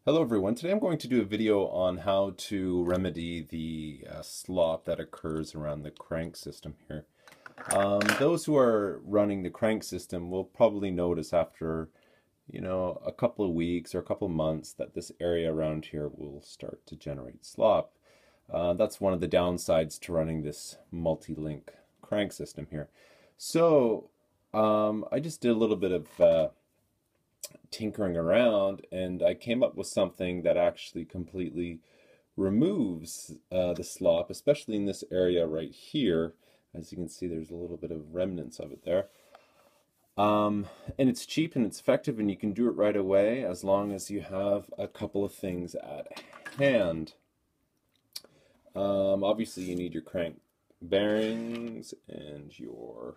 Hello everyone, today I'm going to do a video on how to remedy the slop that occurs around the crank system here. Those who are running the crank system will probably notice after, a couple of weeks or a couple of months that this area around here will start to generate slop. That's one of the downsides to running this multi-link crank system here. So I just did a little bit of tinkering around and I came up with something that actually completely removes the slop, especially in this area right here. As you can see, there's a little bit of remnants of it there. And it's cheap and it's effective, and you can do it right away as long as you have a couple of things at hand. Obviously you need your crank bearings and your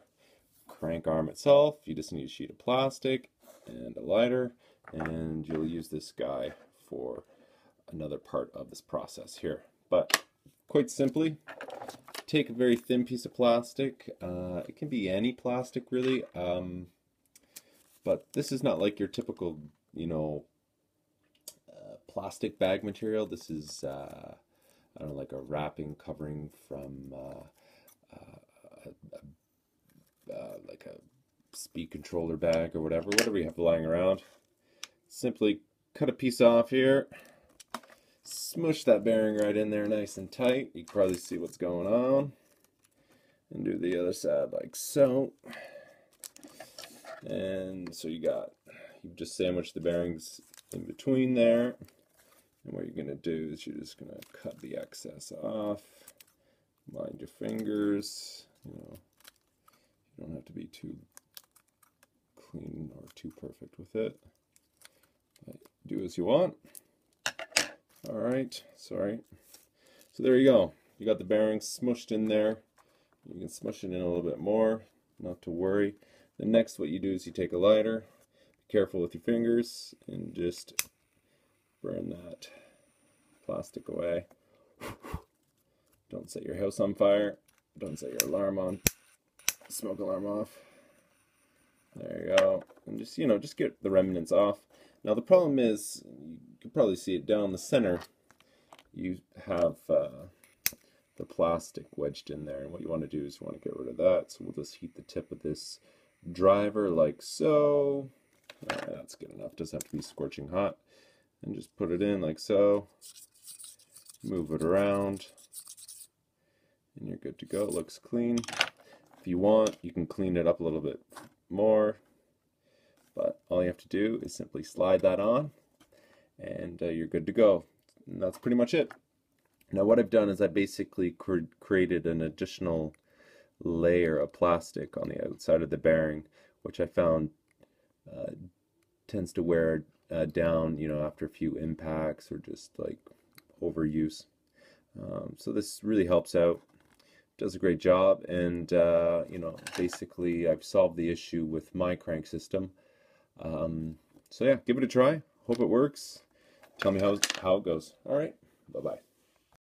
crank arm itself. You just need a sheet of plastic and a lighter, and you'll use this guy for another part of this process here. But quite simply, take a very thin piece of plastic. It can be any plastic really, but this is not like your typical, plastic bag material. This is, I don't know, like a wrapping covering from like a speed controller bag or whatever you have lying around. Simply cut a piece off here, smush that bearing right in there nice and tight. You can probably see what's going on, and do the other side like so. And so you've just sandwiched the bearings in between there, and what you're going to do is you're just going to cut the excess off. Mind your fingers, you don't have to be too clean or too perfect with it. But do as you want. Alright, sorry. So there you go. You got the bearings smushed in there. You can smush it in a little bit more, not to worry. Then next what you do is you take a lighter, be careful with your fingers, and just burn that plastic away. Don't set your house on fire. Don't set your alarm on. Smoke alarm off. There you go. And just get the remnants off. Now the problem is, you can probably see it down the center. You have the plastic wedged in there, and what you want to do is you want to get rid of that. So we'll just heat the tip of this driver like so. That's good enough. Doesn't have to be scorching hot. And just put it in like so. Move it around, and you're good to go. It looks clean. If you want, you can clean it up a little bit more, but all you have to do is simply slide that on, and you're good to go. And that's pretty much it. Now what I've done is I basically created an additional layer of plastic on the outside of the bearing, which I found tends to wear down, after a few impacts or just like overuse. So this really helps out. Does a great job, and basically I've solved the issue with my crank system. So yeah, give it a try. Hope it works. Tell me how it goes. All right, bye bye.